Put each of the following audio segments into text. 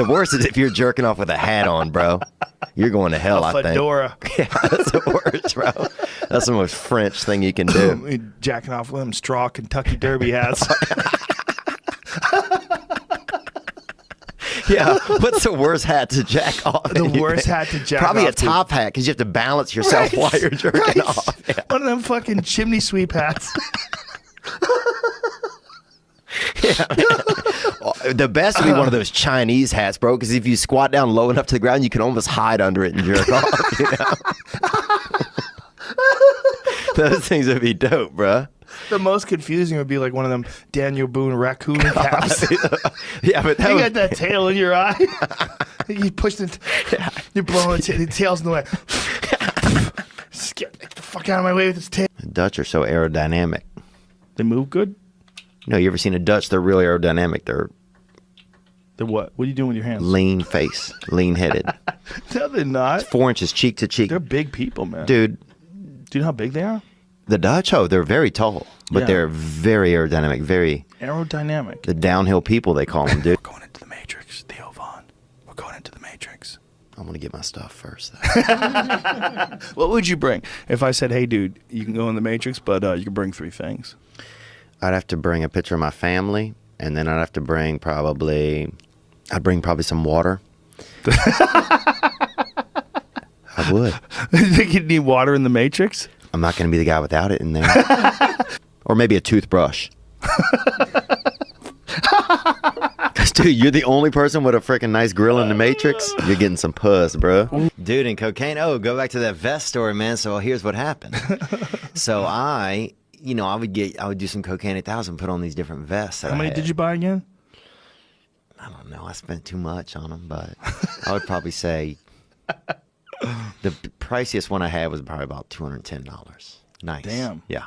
The worst is if you're jerking off with a hat on, bro. You're going to hell, I think. Fedora. Yeah, that's the worst, bro. That's the most French thing you can do. Jacking off with them straw Kentucky Derby hats. Yeah, what's the worst hat to jack off? The worst hat to jack Probably off. a top hat because you have to balance yourself while you're jerking off. Yeah. One of them fucking chimney sweep hats. Yeah. The best would be one of those Chinese hats, bro, because if you squat down low enough to the ground, you can almost hide under it and jerk off. You know? Those things would be dope, bro. The most confusing would be like one of them Daniel Boone raccoon caps. Yeah, but you got that tail in your eye. You push the, you're blowing the tail's in the way. Just get the fuck out of my way with this tail. The Dutch are so aerodynamic. They move good? You know, you ever seen a Dutch? They're really aerodynamic. They're what? What are you doing with your hands? lean face, lean headed. No, they're not. 4 inches cheek to cheek. They're big people, man. Dude. Do you know how big they are? The Dutch, oh, they're very tall, but they're very aerodynamic, very... Aerodynamic. The downhill people, they call them, dude. We're going into the Matrix, Theo Vaughn. We're going into the Matrix. I'm going to get my stuff first. What would you bring? If I said, hey, dude, you can go in the Matrix, but you can bring 3 things. I'd have to bring a picture of my family, and then I'd have to bring probably some water. I would. You think you'd need water in the Matrix? I'm not going to be the guy without it in there. Or maybe a toothbrush. Because, dude, you're the only person with a freaking nice grill in the Matrix. You're getting some puss, bro. Dude, and cocaine. Oh, go back to that vest story, man. So here's what happened. So I would do some cocaine 1,000, put on these different vests. How many did you buy again? I don't know. I spent too much on them, but I would probably say the priciest one I had was probably about $210. Nice. Damn. Yeah.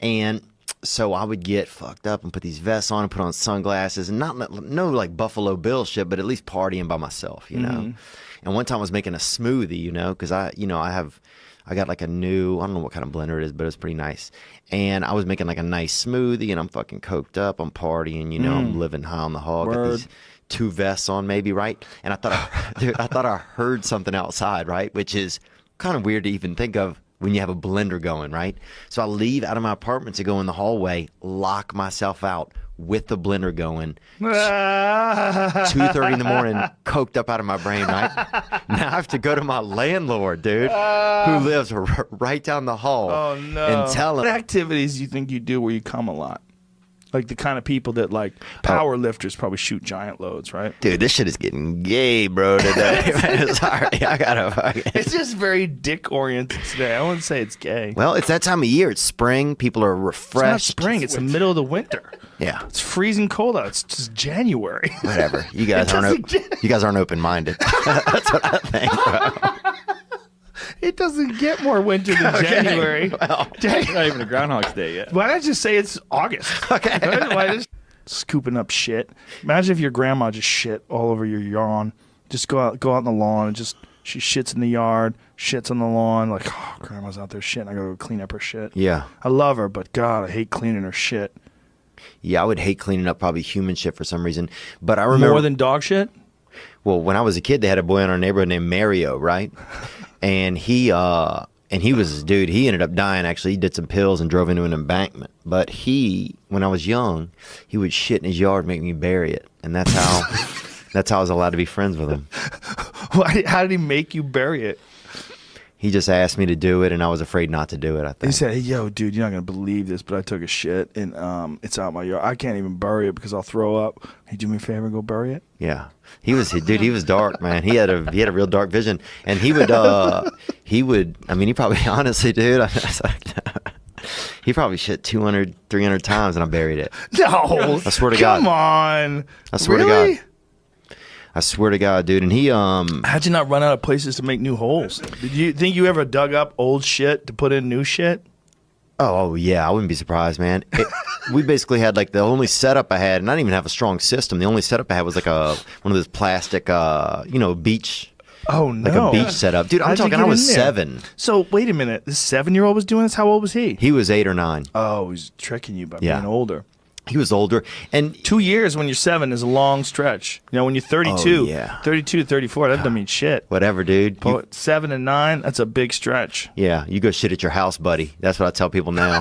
And so I would get fucked up and put these vests on and put on sunglasses and no like Buffalo Bill shit, but at least partying by myself, you know. And one time I was making a smoothie, you know, because I got like a new, I don't know what kind of blender it is, but it's pretty nice. And I was making like a nice smoothie and I'm fucking coked up. I'm partying, you know, I'm living high on the hog. Got these 2 vests on maybe, right? And I thought I heard something outside, right? Which is kind of weird to even think of when you have a blender going, right? So I leave out of my apartment to go in the hallway, lock myself out with the blender going. 2:30 in the morning, coked up out of my brain, right? Now I have to go to my landlord, dude, who lives right down the hall. Oh, no. And tell him. What activities do you think you do where you come a lot? Like the kind of people that like power lifters probably shoot giant loads, right? Dude, this shit is getting gay, bro, today. Sorry, I gotta fucking... It's just very dick-oriented today. I wouldn't say it's gay. Well, it's that time of year. It's spring. People are refreshed. It's not spring. It's the middle of the winter. Yeah. It's freezing cold out. It's just January. Whatever. You guys aren't open-minded. That's what I think, bro. It doesn't get more winter than January. Well, it's not even a Groundhog's Day yet. Why not just say it's August? Okay. Why just scooping up shit? Imagine if your grandma just shit all over your lawn. Just go out in the lawn and just she shits in the yard, shits on the lawn. Like, oh, grandma's out there shitting. I gotta go clean up her shit. Yeah. I love her, but God, I hate cleaning her shit. Yeah, I would hate cleaning up probably human shit for some reason. But I remember More than dog shit? Well, when I was a kid, they had a boy in our neighborhood named Mario, right? And he was, dude, he ended up dying, actually. He did some pills and drove into an embankment. But when I was young, he would shit in his yard, make me bury it. And that's how I was allowed to be friends with him. How did he make you bury it? He just asked me to do it, and I was afraid not to do it, I think. He said, hey, yo, dude, you're not going to believe this, but I took a shit, and it's out my yard. I can't even bury it because I'll throw up. Hey, do me a favor and go bury it? Yeah. He was dark, man. He had a real dark vision. And he would, I mean, he probably, honestly, dude, he probably shit 200, 300 times, and I buried it. No. I swear to God. Come on. I swear to God. I swear to God, dude. And he how'd you not run out of places to make new holes? Did you think you ever dug up old shit to put in new shit? Oh yeah, I wouldn't be surprised, man. We basically had like the only setup I had, and I didn't even have a strong system. The only setup I had was like one of those plastic beach. Oh no. Like a beach setup. Dude, I'm talking I was 7. So wait a minute. This 7-year-old was doing this? How old was he? He was 8 or 9. Oh, he's tricking you by Yeah. being older. He was older, and 2 years when you're 7 is a long stretch. You know, when you're 32, 32, 34, that doesn't mean shit. whatever, dude. But 7 and 9, that's a big stretch. Yeah, you go shit at your house, buddy. That's what I tell people now.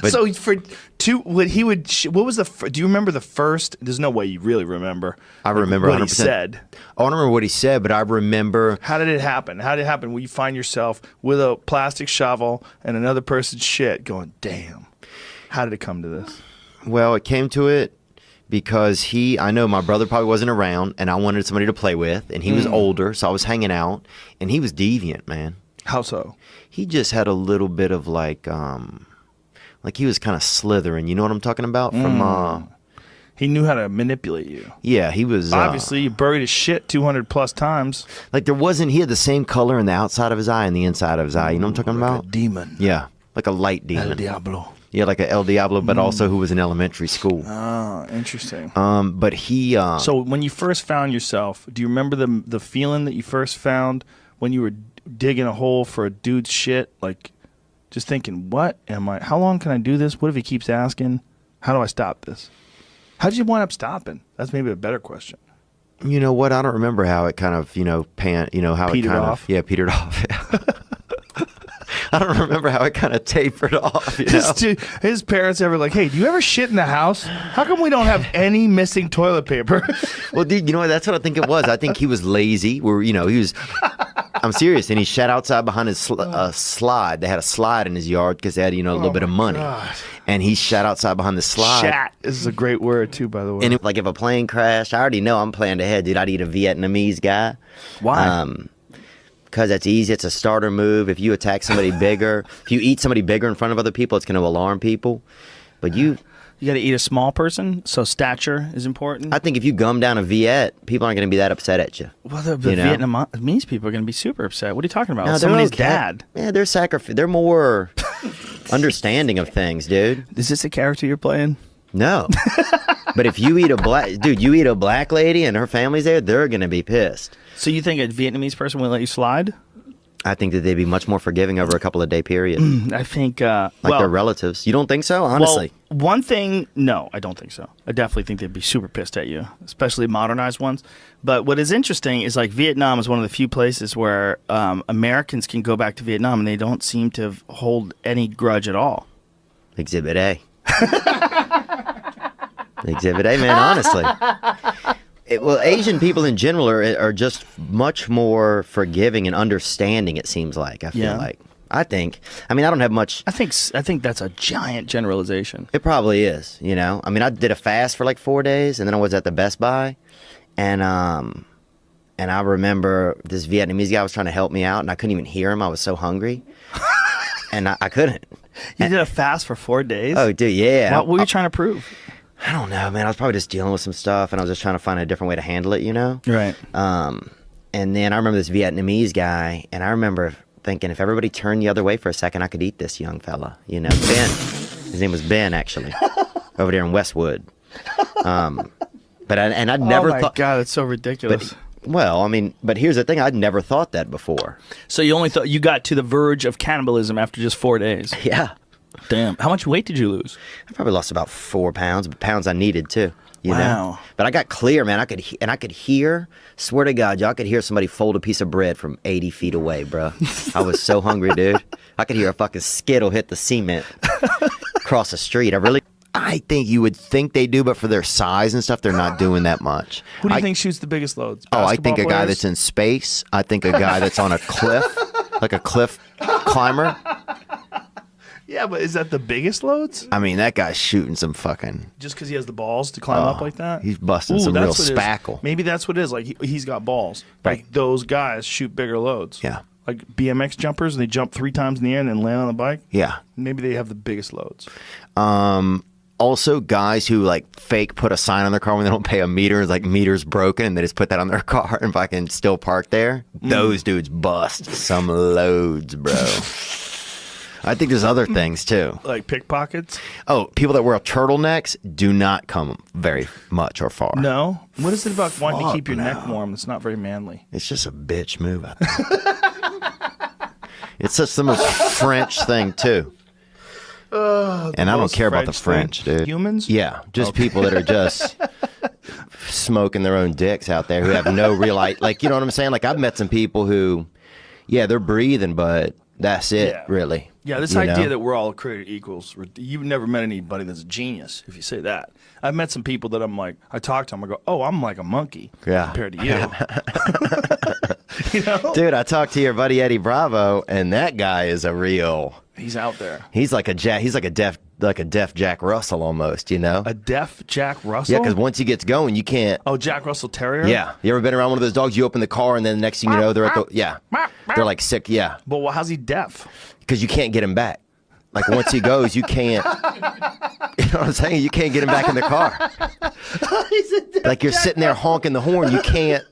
But- So for what was do you remember the first? There's no way you really remember. I remember what 100%. he said. I don't remember what he said, but I remember. How did it happen? How did it happen? Will you find yourself with a plastic shovel and another person's shit going, damn, how did it come to this? Well, it came to it because I know my brother probably wasn't around, and I wanted somebody to play with, and he was older, so I was hanging out, and he was deviant, man. How so? He just had a little bit of like he was kind of slithering. You know what I'm talking about? From He knew how to manipulate you. yeah, he was Obviously, you buried his shit 200 plus times. like he had the same color in the outside of his eye and the inside of his eye. You know what I'm talking about? A demon. Yeah, like a light El demon. Diablo. Yeah, like a El Diablo, but also who was in elementary school. Oh, interesting. But he. So when you first found yourself, do you remember the feeling that you first found when you were digging a hole for a dude's shit? Like, just thinking, what am I? How long can I do this? What if he keeps asking? How do I stop this? How did you wind up stopping? That's maybe a better question. You know what? I don't remember how it kind of how Petered it kind off? of petered off. I don't remember how it kind of tapered off. You know? His parents ever like, hey, do you ever shit in the house? How come we don't have any missing toilet paper? Well, dude, you know what? That's what I think it was. I think he was lazy. He was. I'm serious, and he shat outside behind his slide. They had a slide in his yard because they had a little bit of money, and he shat outside behind the slide. Shat is a great word too, by the way. And if a plane crashed, I already know I'm planned ahead, dude. I'd eat a Vietnamese guy. Why? Because that's easy. It's a starter move. If you attack somebody bigger, if you eat somebody bigger in front of other people, it's going to alarm people. But you got to eat a small person, so stature is important. I think if you gum down a Viet, people aren't going to be that upset at you. Well, the Vietnamese people are going to be super upset. What are you talking about? No, Somebody's okay. dad. Yeah, they're more understanding of things, dude. Is this a character you're playing? No. But if you eat you eat a black lady and her family's there, they're going to be pissed. So you think a Vietnamese person would let you slide? I think that they'd be much more forgiving over a couple of day period. I think their relatives. You don't think so? Honestly. Well, one thing, no, I don't think so. I definitely think they'd be super pissed at you, especially modernized ones. But what is interesting is Vietnam is one of the few places where Americans can go back to Vietnam and they don't seem to hold any grudge at all. Exhibit A. Exhibit A, man, honestly. Asian people in general are just much more forgiving and understanding, it seems like. I feel like. I don't have much. I think that's a giant generalization. It probably is, I did a fast for 4 days, and then I was at the Best Buy, and I remember this Vietnamese guy was trying to help me out, and I couldn't even hear him. I was so hungry, and I couldn't. You did a fast for 4 days? Oh, dude, yeah. What were you trying to prove? I don't know, man. I was probably just dealing with some stuff, and I was just trying to find a different way to handle it, Right. And then I remember this Vietnamese guy, and I remember thinking if everybody turned the other way for a second, I could eat this young fella, Ben. His name was Ben, actually, over there in Westwood. But I'd never thought. Oh my God, it's so ridiculous. But here's the thing: I'd never thought that before. So you only thought you got to the verge of cannibalism after just 4 days? Yeah. Damn. How much weight did you lose? I probably lost about 4 pounds, but pounds I needed too. You Wow. know? But I got clear, man. I could hear. Swear to God, y'all could hear somebody fold a piece of bread from 80 feet away, bro. I was so hungry, dude. I could hear a fucking skittle hit the cement across the street. I think you would think they do, but for their size and stuff, they're not doing that much. Who do you think shoots the biggest loads? I think a guy Basketball that's in space. I think a guy that's on a cliff, like a cliff climber. Yeah, but is that the biggest loads? That guy's shooting some fucking. Just because he has the balls to climb up like that? He's busting some real spackle. Maybe that's what it is. He's got balls. Right. Those guys shoot bigger loads. Yeah. Like BMX jumpers, they jump 3 times in the air and then land on the bike. Yeah. Maybe they have the biggest loads. Also, guys who fake put a sign on their car when they don't pay a meter, meter's broken, and they just put that on their car and fucking still park there. Those dudes bust some loads, bro. I think there's other things too. Like pickpockets? Oh, people that wear turtlenecks do not come very much or far. No? What is it about wanting to keep your neck warm? It's not very manly. It's just a bitch move, I think. It's just the most French thing too. And I don't care about the French, dude. Humans? Yeah, just people that are just smoking their own dicks out there who have no real like, you know what I'm saying? Like I've met some people who, yeah, they're breathing, but that's it, really. Yeah, this idea that we're all created equals. You've never met anybody that's a genius if you say that. I've met some people that I'm like, I talk to them, I go, oh, I'm like a monkey compared to you. You know? Dude, I talked to your buddy Eddie Bravo, and that guy is a real. He's out there. He's like a deaf Jack Russell almost, you know? A deaf Jack Russell? Yeah, because once he gets going, you can't. Oh, Jack Russell Terrier? Yeah. You ever been around one of those dogs? You open the car, and then the next thing you know, they're at the. Yeah. They're like sick. Yeah. But well, how's he deaf? Because you can't get him back. Like once he goes, you can't. You know what I'm saying? You can't get him back in the car. Like you're sitting there honking the horn. You can't.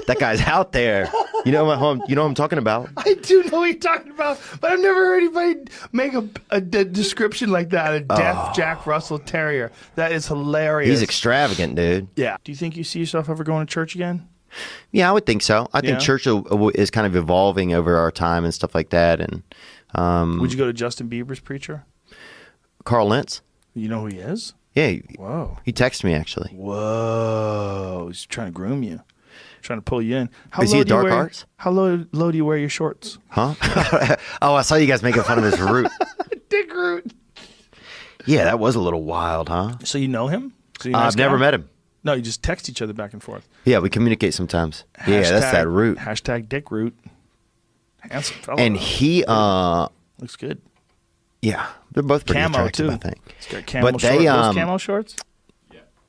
That guy's out there. You know what I'm talking about. I do know what you're talking about, but I've never heard anybody make a description like that. A deaf Jack Russell Terrier. That is hilarious. He's extravagant, dude. Yeah. Do you think you see yourself ever going to church again? Yeah, I would think so. I think church is kind of evolving over our time and stuff like that. And would you go to Justin Bieber's preacher? Carl Lentz? You know who he is? Yeah. Whoa. He texted me actually. Whoa. He's trying to groom you. Trying to pull you in. Is he a dark arts? How low do you wear your shorts? Huh? Oh, I saw you guys making fun of his root. Dick root. Yeah, that was a little wild, huh? So you know him? I've never met him. No, you just text each other back and forth. Yeah, we communicate sometimes. Yeah, that's that root. Hashtag dick root. Handsome fella. And he looks good. Yeah, they're both pretty Camo attractive, too. I think. He's got camo But shorts. they, Those camo shorts?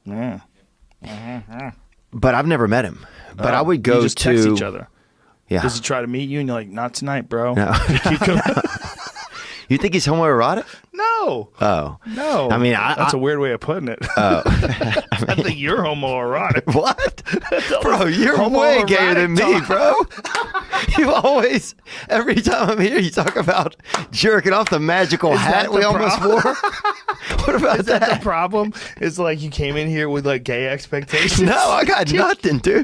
Yeah. But I've never met him. But I would go you just text to each other. Yeah. Does he try to meet you and you're like, not tonight, bro? No. You think he's homoerotic? No. Oh. No. I mean, that's a weird way of putting it. Oh. I think you're homoerotic. What? Bro, you're way gayer than me, bro. You always, every time I'm here, you talk about jerking off the magical hat we almost wore. What about Is that the problem? It's like you came in here with like gay expectations. No, I got nothing, dude.